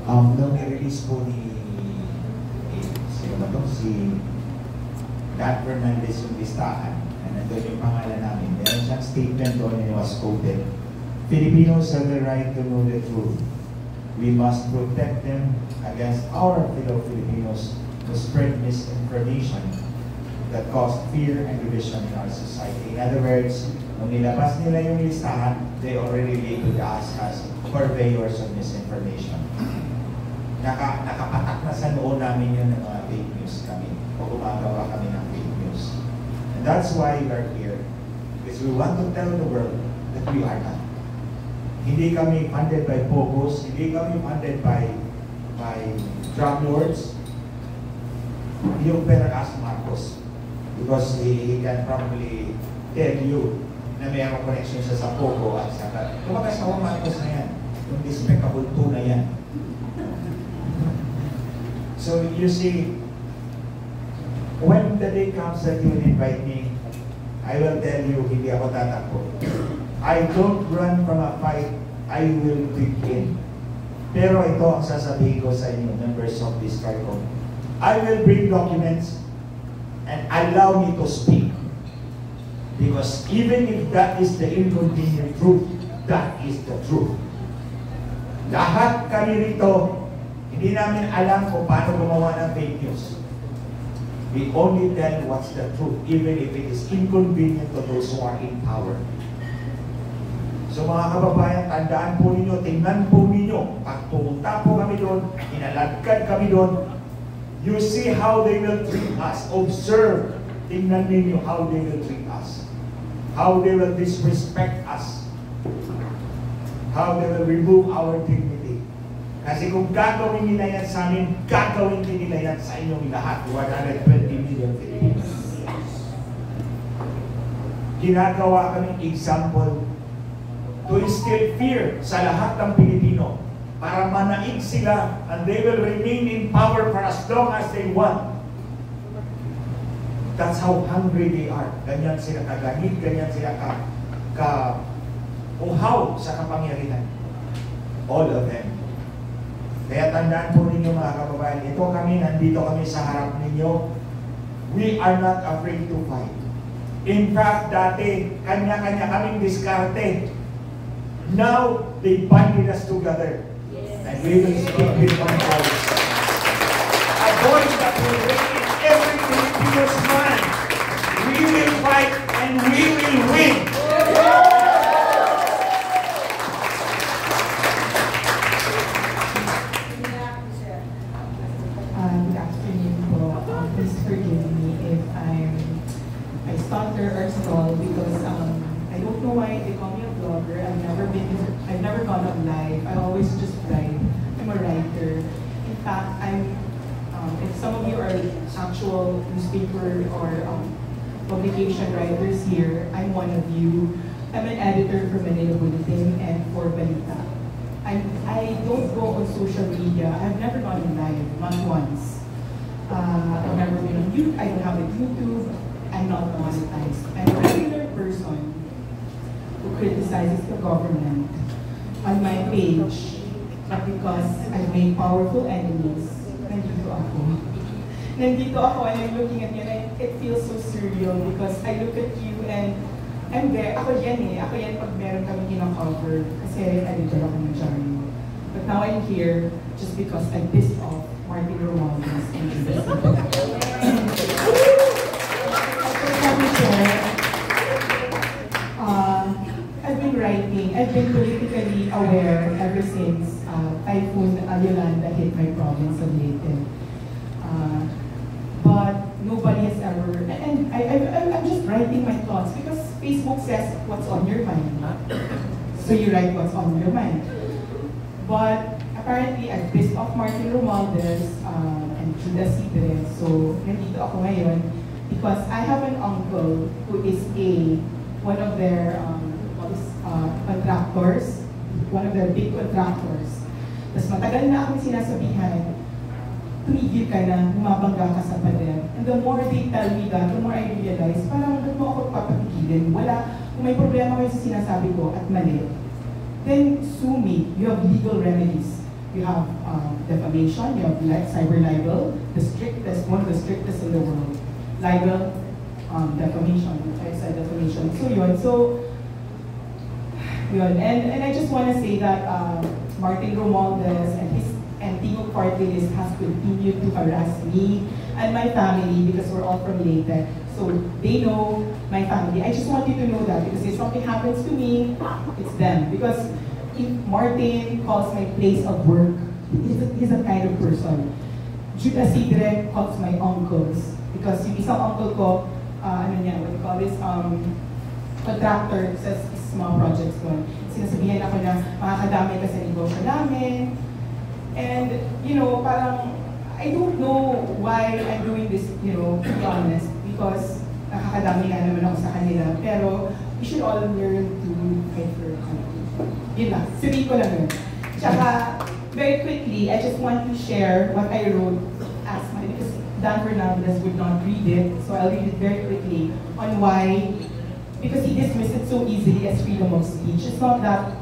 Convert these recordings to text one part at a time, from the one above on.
Nung i-release po sino ba to? Si Dan Fernandez yung listahan, and nandun yung pangalan namin. Meron siyang statement doon and it was quoted. Filipinos have the right to know the truth. We must protect them against our fellow Filipinos who spread misinformation that cause fear and division in our society. In other words, nung nilabas nila yung listahan, they already labeled us as purveyors of misinformation. Nakapatak na sa noon namin yun ng mga fake news kami, o gumagawa kami ng fake news. And that's why we are here, because we want to tell the world that we are not. Hindi kami funded by Pogos, hindi kami funded by drug lords. Yung Peras Marcos, because he can probably tell you na mayroong connection siya sa Pogo at sa kumakasawa Marcos na yan, yung despicable 2 na yan. So you see, when the day comes that you will invite me, I will tell you, hindi ako tatakbo. I don't run from a fight, I will begin. Pero ito ang sasabihin ko sa inyo, members of this CARICOM. I will bring documents and allow me to speak. Because even if that is the inconvenient truth, that is the truth. Lahat kami rito, hindi namin alam kung paano gumawa ng fake news. We only tell what's the truth, even if it is inconvenient to those who are in power. So mga kababayan, tandaan po ninyo, tingnan po ninyo, pag pumunta po kami doon, inaladkad kami doon, you see how they will treat us. Observe, tingnan ninyo how they will treat us. How they will disrespect us. How they will remove our dignity. Kasi kung gagawin nila yan sa amin, gagawin din nila yan sa inyong lahat. 120 million Filipinos. Ginagawa kaming example to instill fear sa lahat ng Pilipino para manaig sila and they will remain in power for as long as they want. That's how hungry they are. Ganyan sila kaganit, ganyan sila uhaw sa kapangyarihan. All of them. Kaya tandaan po ninyo mga kababayan, ito kami, nandito kami sa harap ninyo. We are not afraid to fight. In fact, dati, kanya-kanya kaming diskarte. Now, they banded us together. Yes. And we will speak with one voice. A voice that will reach in every Filipino's mind. We will fight and we will win. Good afternoon po. Please forgive me if I stutter or stall because I don't know why they call me a vlogger. I've never gone on live. I always just write. I'm a writer. In fact, if some of you are actual newspaper or publication writers here, I'm one of you. I'm an editor for Manila Bulletin and for Balita. I don't go on social media. I've never gone on live, not once. I've never been on YouTube. I don't have a YouTube. I'm not monetized. I'm a regular person who criticizes the government on my page, but because I've made powerful enemies, nandito ako. Nandito ako and I'm looking at you and it feels so surreal because I look at you and I'm there. Ako yan eh. Ako yan pag meron kami kina-cover kasi editor ako ng Jarno. But now I'm here just because I pissed off Martin Romualdez and Jesus. I've been writing. I've been politically aware ever since Typhoon Yolanda hit my province of Leyte. But nobody has ever, and I'm just writing my thoughts because Facebook says what's on your mind. So you write what's on your mind. But apparently, I pissed off Martin Romualdez and Judas Ibre. So nandito ako ngayon because I have an uncle who is one of their contractors, one of their big contractors. Tapos matagal na akong sinasabihan, tumigil ka na, bumabangga ka sa pader. And the more they tell me that, the more I realize, parang ba't mo ako papatigilin? Wala, kung may problema kayo sa sinasabi ko at mali, then sue me. You have legal remedies. You have defamation, you have cyber libel, the strictest, one of the strictest in the world. Libel, defamation, defamation. And I just want to say that Martin Romualdez and Timo Cortez has continued to harass me and my family because we're all from Leyte. So they know my family. I just want you to know that because if something happens to me, it's them. Because if Martin calls my place of work, he's a kind of person. Judah Sidre calls my uncles because yung isang uncle ko, what do you call this, contractor sa small projects ko. Sinasabihan ako na makakadamay ka sa negosyo namin. And, parang, I don't know why I'm doing this, to be honest, because nakakadami nga naman ako sa kanila. Pero, we should all learn to fight for our country. Yun lang, sabihin ko lang yun. Tsaka, very quickly, I just want to share what I wrote as because Dan Fernandez would not read it, so I'll read it very quickly on why, because he dismissed it so easily as freedom of speech. It's not that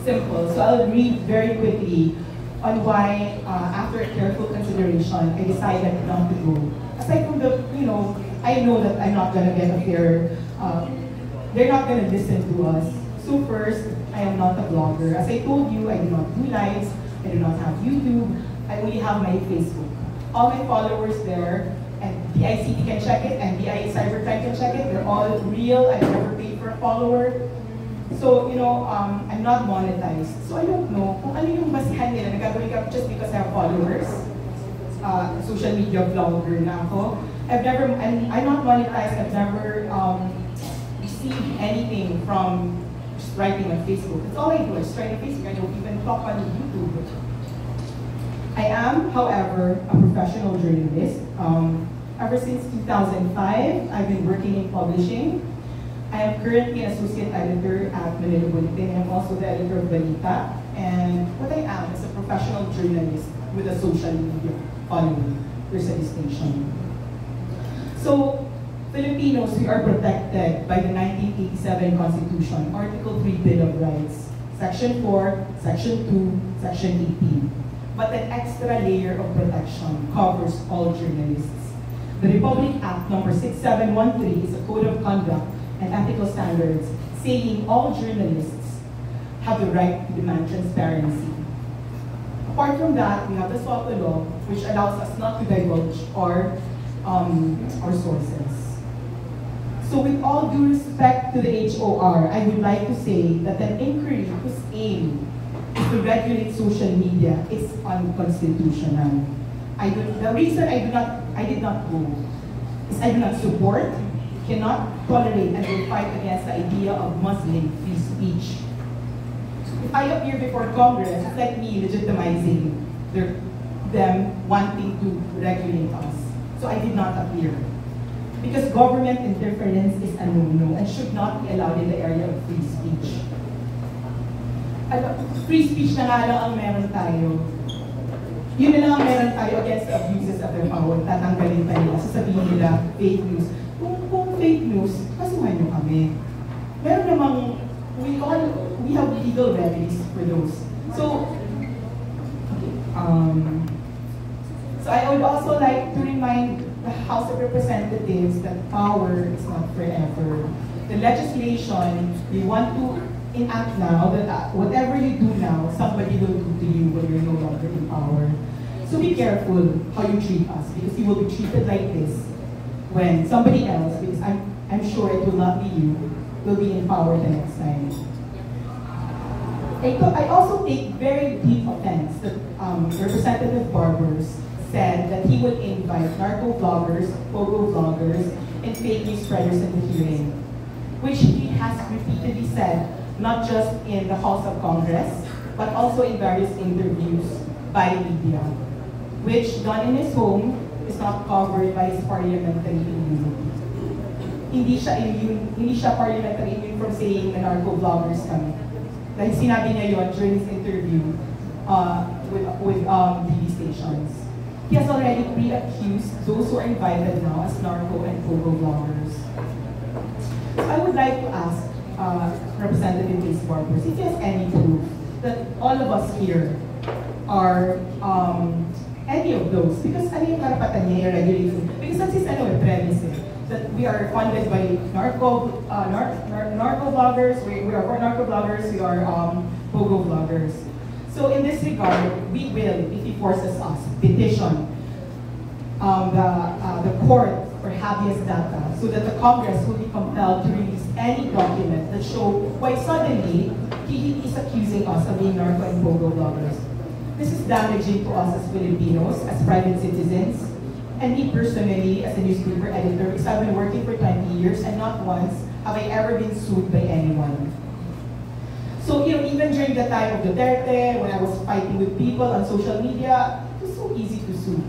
simple. So I'll read very quickly on why, after a careful consideration, I decided not to go. Aside from the, I know that I'm not gonna get a fair, they're not gonna listen to us. So first, I am not a blogger. As I told you, I do not do lives, I do not have YouTube, I only have my Facebook. All my followers there, and DICT can check it, and DI Cybercrime can check it, they're all real, I've never paid for a follower. So, I'm not monetized. So I don't know kung ano yung basihan nila na gagawin ka just because I have followers. Social media vlogger na ako. I'm not monetized, I've never received anything from just writing on Facebook. That's all I do, I just write on Facebook, I don't even talk on YouTube. I am, however, a professional journalist. Ever since 2005, I've been working in publishing. I am currently an associate editor at Manila Bulletin. I'm also the editor of Balita. And what I am is a professional journalist with a social media following. There's a distinction. So, Filipinos, we are protected by the 1987 Constitution, Article 3 Bill of Rights, Section 4, Section 2, Section 18. But an extra layer of protection covers all journalists. The Republic Act number 6713 is a code of conduct and ethical standards saying all journalists have the right to demand transparency. Apart from that, we have the SOTA law, which allows us not to divulge our sources. So with all due respect to the HOR, I would like to say that an inquiry whose aim is to regulate social media is unconstitutional. The reason I did not go is I do not support, cannot tolerate, and will fight against the idea of Muslim free speech. If I appear before Congress, it's like me legitimizing them wanting to regulate us. So I did not appear. Because government interference is a no-no and should not be allowed in the area of free speech. Free speech na nga lang ang meron tayo. Yun na lang ang meron tayo against the abuses of their power. Tatanggalin pa nila, sasabihin nila fake news. Kung fake news, kasuhan nyo kami. Meron namang, we have legal remedies for those. So I would also like to remind the House of Representatives that power is not forever. The legislation we want to enact now, that whatever you do now, somebody will do to you when you're no longer in power. So be careful how you treat us, because you will be treated like this when somebody else, because I'm sure it will not be you, will be in power the next time. I also take very deep offense that Representative Barbers said that he would invite narco vloggers, pogo vloggers, and fake news spreaders in the hearing, which he has repeatedly said, not just in the halls of Congress, but also in various interviews by media, which done in his home is not covered by his parliamentary immunity. Hindi siya parliamentary immune from saying na narco vloggers kami. Dahil sinabi niya yun during his interview with TV stations. He has already pre-accused those who are invited now as narco and pogo vloggers. So I would like to ask Representative Grace Barbers if he has any proof that all of us here are any of those. Because ano yung karapatan niya i-regulate food? Because that's his premise that we are funded by narco vloggers, we are narco vloggers, we are pogo vloggers. So in this regard, we will, if he forces us, petition the court for habeas data so that the Congress will be compelled to release any document that show why suddenly he is accusing us of being narco and pogo vloggers. This is damaging to us as Filipinos, as private citizens, and me personally as a newspaper editor, because I've been working for 20 years and not once have I ever been sued by anyone. So, even during the time of Duterte, when I was fighting with people on social media, it was so easy to sue,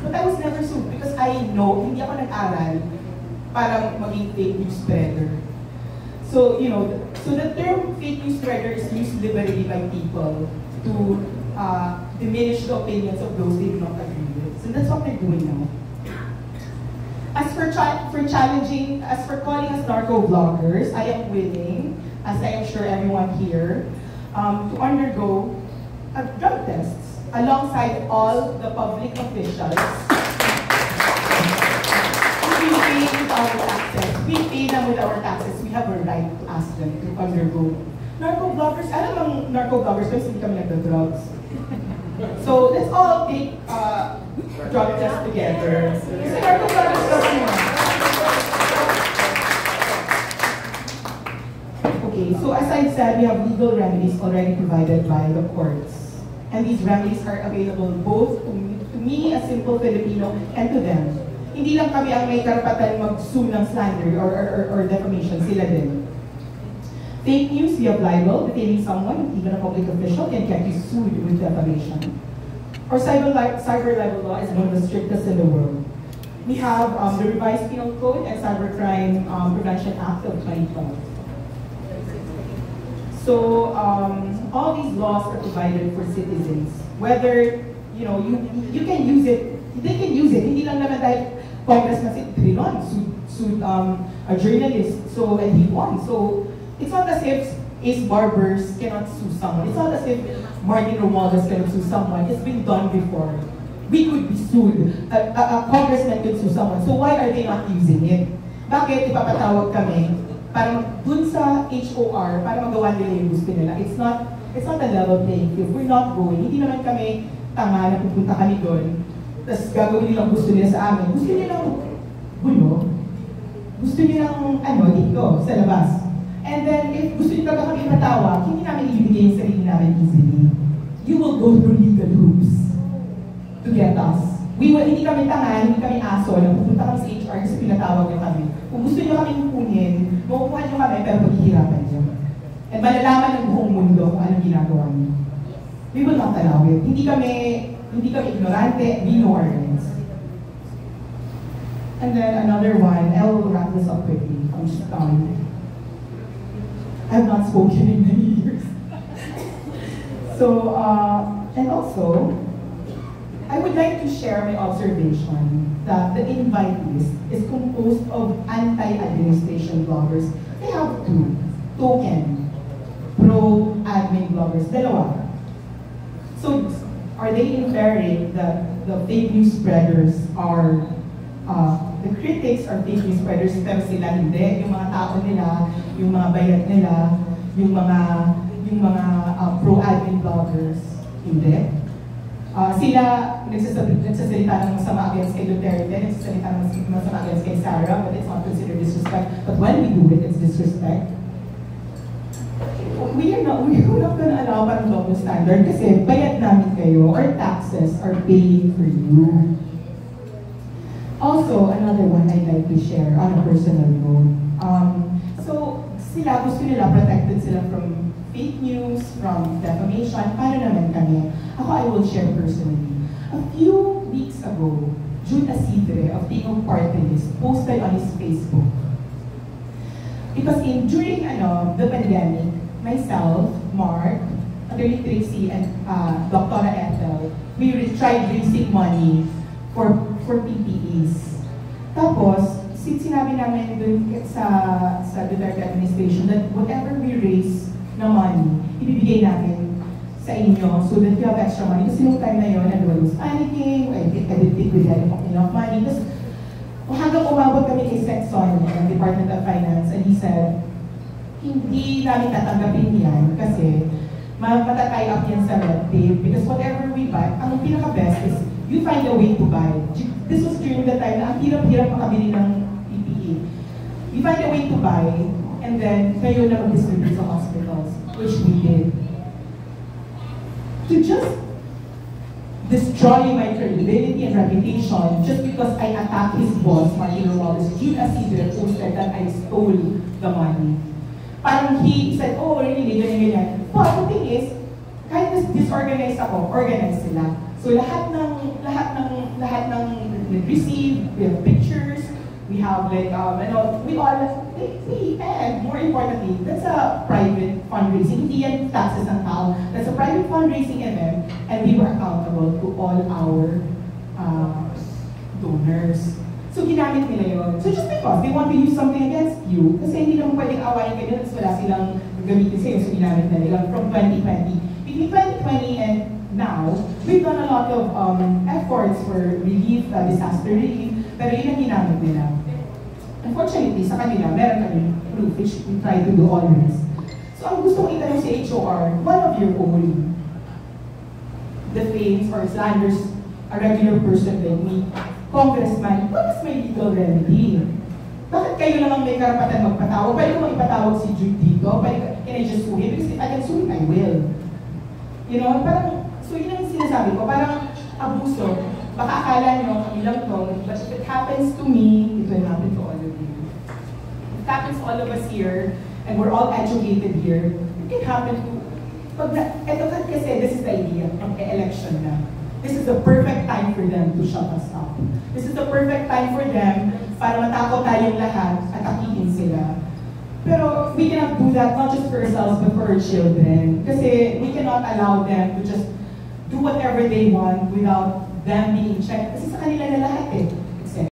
But I was never sued because I know, hindi ako nag-aral para maging fake news spreader. So, so the term fake news spreader is used liberally by people to diminish the opinions of those they do not agree with. So that's what they're doing now. As for challenging, as for calling us narco vloggers, I am willing, as I am sure everyone here, to undergo drug tests alongside all the public officials. We pay with our taxes. We pay them with our taxes. We have a right to ask them to undergo. Narco vloggers, alam ang narco vloggers kasi hindi kami nagda-drugs. So let's all take drug tests together. Kasi narco vloggers kasi Okay, so as I said, we have legal remedies already provided by the courts. And these remedies are available both to me, a simple Filipino, and to them. Hindi lang kami ang may karapatan mag-sue ng slander or defamation, sila din. Fake news via libel, detaining someone, even a public official, can get you sued with defamation. Our cyber libel law is one of the strictest in the world. We have the Revised Penal Code and Cybercrime Prevention Act of 2012. So all these laws are provided for citizens. Whether you can use it, they can use it. Hindi lang naman dahil Congressman si Trilon sued a journalist, so and he won. So it's not as if Ace Barbers cannot sue someone. It's not as if Martin Romualdez cannot sue someone. It's been done before. We could be sued. A congressman could sue someone. So why are they not using it? Bakit ipapatawag kami? Parang dun sa HOR, para magawa nila yung gusto nila. It's not a level playing field. We're not going. Hindi naman kami tanga na pupunta kami doon. Tapos gagawin nilang gusto nila sa amin. Gusto nilang gulo. Gusto nilang dito, sa labas. And then, if gusto nyo talaga kami matawag, hindi namin ibigay yung sarili namin easily. You will go through legal hoops to get us. Hindi kami tanga, hindi kami aso, na pupunta kami sa HR kasi pinatawag nyo kami. Kung gusto nyo kami kunin, makukuha nyo kami, pero paghihirapan nyo. And malalaman ng buong mundo kung anong ginagawa nyo. We will not allow it. Hindi kami ignorante, we know our rights. And then another one, I'll wrap this up quickly. I have not spoken in many years. So, and also, I would like to share my observation that the invite list is composed of anti-administration bloggers. They have two, token, pro-admin bloggers, dalawa. So, are they inferring that the fake news spreaders are, the critics are fake news spreaders, pero sila hindi, yung mga tao nila, yung mga bayad nila, yung mga pro-admin bloggers, hindi. Sila nagsasalita ng masama against kay Duterte, nagsasalita ng masama against kay Sarah, but it's not considered disrespect. But when we do it, it's disrespect. We're not gonna allow parang double standard kasi bayad namin kayo, our taxes are paying for you. Also, another one I'd like to share on a personal note. So, sila, gusto nila protected sila from fake news, from defamation. Paano naman kami? Ako, I will share personally. A few weeks ago, Jude Asidre of Tingog Party List posted on his Facebook. Because during the pandemic, myself, Mark, Attorney Tracy, and Dr. Ethel, we tried raising money for PPEs. Tapos, sinabi namin dun sa Duterte administration that whatever we raise na money, ibibigay namin sa inyo so that you have extra money. Kasi nung time na yun, everyone was panicking, I didn't think we had enough money. Tapos, hanggang umabot kami kay Sexon ng Department of Finance, and he said, hindi namin tatanggapin yan kasi matatay up yan sa red tape because whatever we buy, ang pinaka-best is you find a way to buy. This was during the time na ang hirap-hirap makabili ng PPE. You find a way to buy, and then kayo na mag-distribute sa hospitals, which we did. To just destroy my credibility and reputation just because I attacked his boss, Martin Romualdez, Jude Asidre, posted that I stole the money. Parang he said, oh, really, ganyan. But the thing is, kahit disorganized ako, organized sila. So lahat ng receive, we have pictures, we have like, and more importantly, that's a private fundraising. Hindi yan taxes ng tao. That's a private fundraising event, and we were accountable to all our donors. So ginamit nila yun. So just because they want to use something against you, kasi hindi naman pwedeng awayin kayo, tapos wala silang gamitin sa'yo, so ginamit na nila from 2020. Between 2020 and now, we've done a lot of efforts for relief, disaster relief, pero yun ang ginamit nila. Unfortunately, sa kanila, meron kami proof, which we try to do always. So ang gusto kong itanong si HOR, one of your own defames or slanders a regular person like me, Congressman, what is my legal remedy? Bakit kayo lang ang may karapatan magpatawag? Pwede ko ipatawag si Jude dito? Can I just sue him? Because if I can sue him, I will. You know, parang, so yun ang sinasabi ko, parang abuso. Baka akala nyo, kami lang to, but if it happens to me, it will happen to all of you. It happens to all of us here, and we're all educated here. It can happen to, ito kasi, this is the idea, election na. This is the perfect time for them to shut us up. This is the perfect time for them para matakot tayong lahat at akihin sila. Pero we cannot do that not just for ourselves but for our children. Kasi we cannot allow them to just do whatever they want without them being checked. Kasi sa kanila na lahat eh.